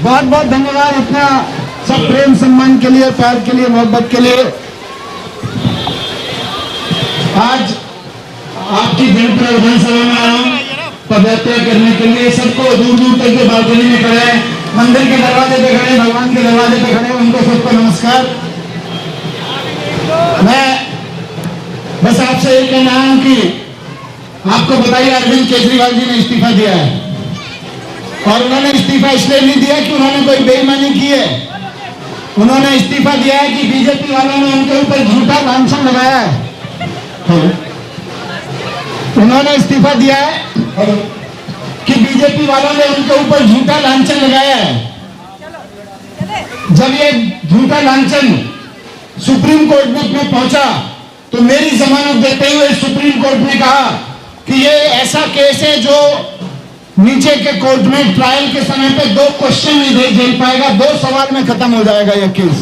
बहुत बहुत धन्यवाद इतना सब प्रेम सम्मान के लिए, प्यार के लिए, मोहब्बत के लिए। आज आपकी जनपद विधानसभा में आया हूँ पदयात्रा करने के लिए। सबको दूर दूर तक के बालकनी में खड़े हैं, मंदिर के दरवाजे पे खड़े, भगवान के दरवाजे पे खड़े, उनको सबको नमस्कार। मैं बस आपसे ये कहना हूं कि आपको बताइए अरविंद केजरीवाल जी ने इस्तीफा दिया है, और उन्होंने इस्तीफा इसलिए नहीं दिया कि उन्होंने कोई बेईमानी की है। उन्होंने इस्तीफा दिया है कि बीजेपी वालों ने उनके ऊपर झूठा लांछन लगाया है। उन्होंने इस्तीफा दिया है कि बीजेपी वालों ने उनके ऊपर झूठा लांछन लगाया है। जब ये झूठा लांछन सुप्रीम कोर्ट में पहुंचा तो मेरी जमानत देते हुए सुप्रीम कोर्ट ने कहा कि ये ऐसा केस है जो नीचे के कोर्ट में ट्रायल के समय पे 2 क्वेश्चन नहीं झेल पाएगा, 2 सवाल में खत्म हो जाएगा यह केस।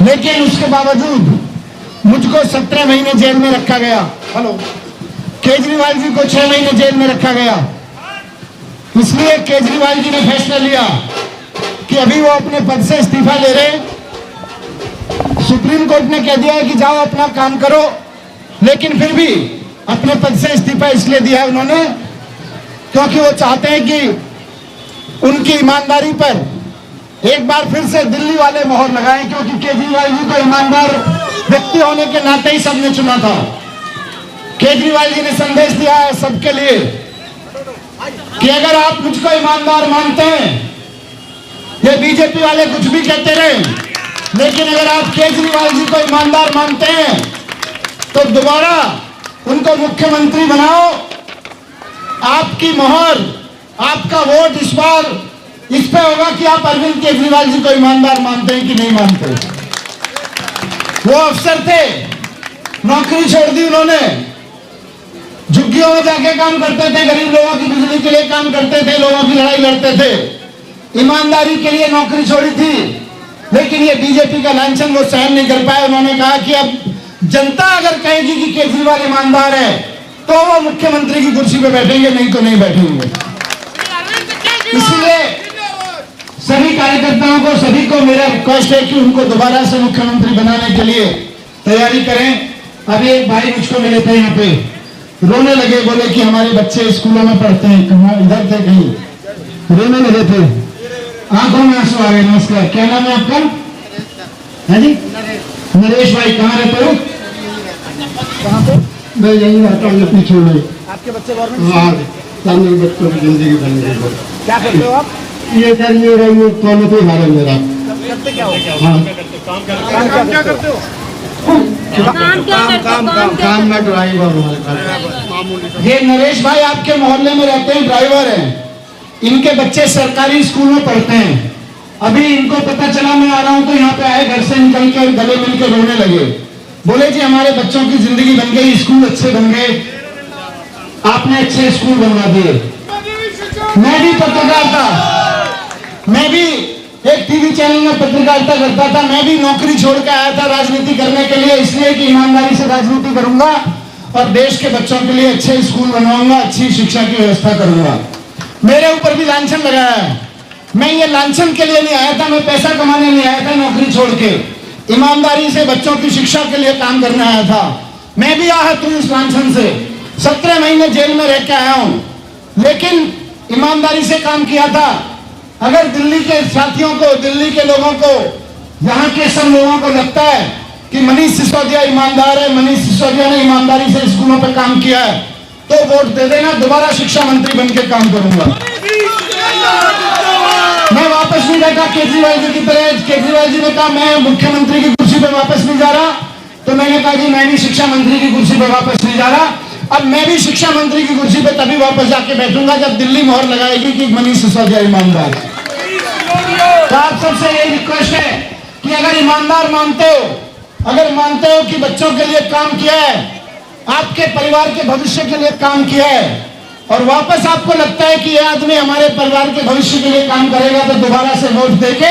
लेकिन उसके बावजूद मुझको 17 महीने जेल में रखा गया। हेलो, केजरीवाल जी को 6 महीने जेल में रखा गया। इसलिए केजरीवाल जी ने फैसला लिया कि अभी वो अपने पद से इस्तीफा ले रहे हैं। सुप्रीम कोर्ट ने कह दिया है कि जाओ अपना काम करो, लेकिन फिर भी अपने पद से इस्तीफा इसलिए दिया है उन्होंने क्योंकि वो चाहते हैं कि उनकी ईमानदारी पर एक बार फिर से दिल्ली वाले मोहर लगाएं, क्योंकि केजरीवाल जी को ईमानदार व्यक्ति होने के नाते ही सबने चुना था। केजरीवाल जी ने संदेश दिया है सबके लिए कि अगर आप मुझको ईमानदार मानते हैं, ये बीजेपी वाले कुछ भी कहते रहे, लेकिन अगर आप केजरीवाल जी को ईमानदार मानते हैं तो दोबारा उनको मुख्यमंत्री बनाओ। आपकी मोहर, आपका वोट इस बार इस पे होगा कि आप अरविंद केजरीवाल जी को ईमानदार मानते हैं कि नहीं मानते। वो अफसर थे, नौकरी छोड़ दी उन्होंने, झुग्गियों में जाके काम करते थे, गरीब लोगों की बिजली के लिए काम करते थे, लोगों की लड़ाई लड़ते थे, ईमानदारी के लिए नौकरी छोड़ी थी। लेकिन ये बीजेपी का लांछन वो सहन नहीं कर पाए। उन्होंने कहा कि अब जनता अगर कहेगी कि केजरीवाल ईमानदार है तो वो मुख्यमंत्री की कुर्सी पे बैठेंगे, नहीं तो नहीं बैठेंगे। इसलिए सभी कार्यकर्ताओं को, सभी को मेरा रिक्वेस्ट है कि उनको दोबारा से मुख्यमंत्री बनाने के लिए तैयारी करें। अभी एक भाई मुझको मिले थे यहाँ पे, रोने लगे, बोले कि हमारे बच्चे स्कूलों में पढ़ते हैं, कहाँ इधर थे कहीं, रोने लगे थे, आंखों में आंसू आ गए। नमस्कार, क्या नाम है आपका? है जी, नरेश भाई। कहाँ रहते हो? कहाँ पे? मैं यही रहता हूँ, पीछे में। आपके बच्चे सामने बच्चों की जिंदगी बन गई। क्या करते हो आप? ये सर ये कॉलेज पे भाड़ा मेरा। क्या हो? काम क्या करते हो? काम में ड्राइवर हूँ। ये नरेश भाई आपके मोहल्ले में रहते हैं, ड्राइवर हैं। इनके बच्चे सरकारी स्कूल में पढ़ते हैं। अभी इनको पता चला, मैं आ रहा हूँ तो यहाँ पे आए, घर से निकल के गले मिल के रोने लगे। बोले जी हमारे बच्चों की जिंदगी बन गई, स्कूल अच्छे बन गए, आपने अच्छे स्कूल बनवा दिए। मैं भी पत्रकार था, मैं भी एक टीवी चैनल में पत्रकारिता करता था। मैं भी नौकरी छोड़ के आया था राजनीति करने के लिए, इसलिए कि ईमानदारी से राजनीति करूंगा और देश के बच्चों के लिए अच्छे स्कूल बनवाऊंगा, अच्छी शिक्षा की व्यवस्था करूंगा। मेरे ऊपर भी लांछन लगाया है। मैं ये लांछन के लिए नहीं आया था, मैं पैसा कमाने नहीं आया था, नौकरी छोड़ के ईमानदारी से बच्चों की शिक्षा के लिए काम करने आया था। मैं भी आहत हूँ इस लांछन से, 17 महीने जेल में रह के आया हूँ, लेकिन ईमानदारी से काम किया था। अगर दिल्ली के साथियों को, दिल्ली के लोगों को, यहाँ के सब लोगों को लगता है कि मनीष सिसोदिया ईमानदार है, मनीष सिसोदिया ने ईमानदारी से स्कूलों पर काम किया है, तो वोट दे देना, दोबारा शिक्षा मंत्री बन के काम करूंगा। मैं वापस नहीं बैठा केजरीवाल जी की तरह। केजरीवाल जी ने कहा मैं मुख्यमंत्री की कुर्सी पर वापस नहीं जा रहा, तो मैंने कहा कि मैं भी शिक्षा मंत्री की कुर्सी पर वापस नहीं जा रहा। अब मैं भी शिक्षा मंत्री की कुर्सी पर तभी वापस जाके बैठूंगा जब दिल्ली मोहर लगाएगी कि मनीष सिसोदिया ईमानदार है। तो आप सबसे यही रिक्वेस्ट है कि अगर ईमानदार मानते हो, अगर मानते हो कि बच्चों के लिए काम किया है, आपके परिवार के भविष्य के लिए काम किया है, और वापस आपको लगता है कि यह आदमी हमारे परिवार के भविष्य के लिए काम करेगा, तो दोबारा से वोट देके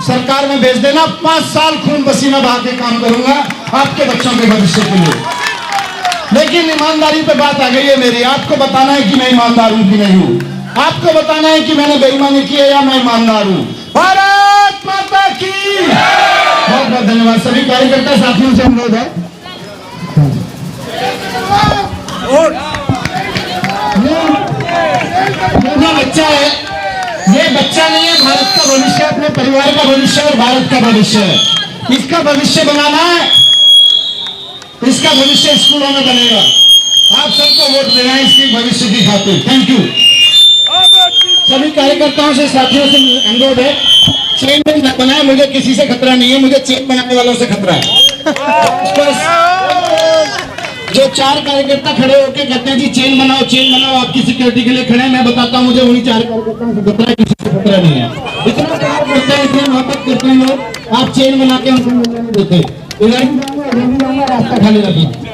सरकार में भेज देना। 5 साल खून पसीना बहा के काम करूंगा आपके बच्चों के भविष्य के लिए। लेकिन ईमानदारी पे बात आ गई है मेरी, आपको बताना है कि मैं ईमानदार हूं कि नहीं हूं। आपको बताना है कि मैंने बेईमानी की है या मैं ईमानदार हूं। भारत माता की बहुत बहुत धन्यवाद। सभी कार्यकर्ता साथियों से अनुरोध है, जो बच्चा है ये बच्चा नहीं है, भारत का भविष्य, अपने परिवार का भविष्य और भारत का भविष्य है। इसका भविष्य बनाना है, इसका भविष्य स्कूलों में बनेगा। आप सबको वोट देना है इसके भविष्य की खातिर। Thank you. सभी कार्यकर्ताओं से साथियों से अनुरोध है, चेन न बनाए। मुझे किसी से खतरा नहीं है, मुझे चेन बनाने वालों से खतरा है। जो 4 कार्यकर्ता खड़े होकर कहते हैं जी चेन बनाओ चेन बनाओ, आपकी सिक्योरिटी के लिए खड़े हैं, मैं बताता हूँ मुझे उन्हीं 4 कार्यकर्ताओं से खतरा है, किसी से खतरा नहीं है। इतना प्यार करते हैं, इतनी मोहब्बत करते हैं लोग, आप चेन बना के हमको मिलने नहीं देते। इधर भी जाऊंगा रास्ता खाली रखिए।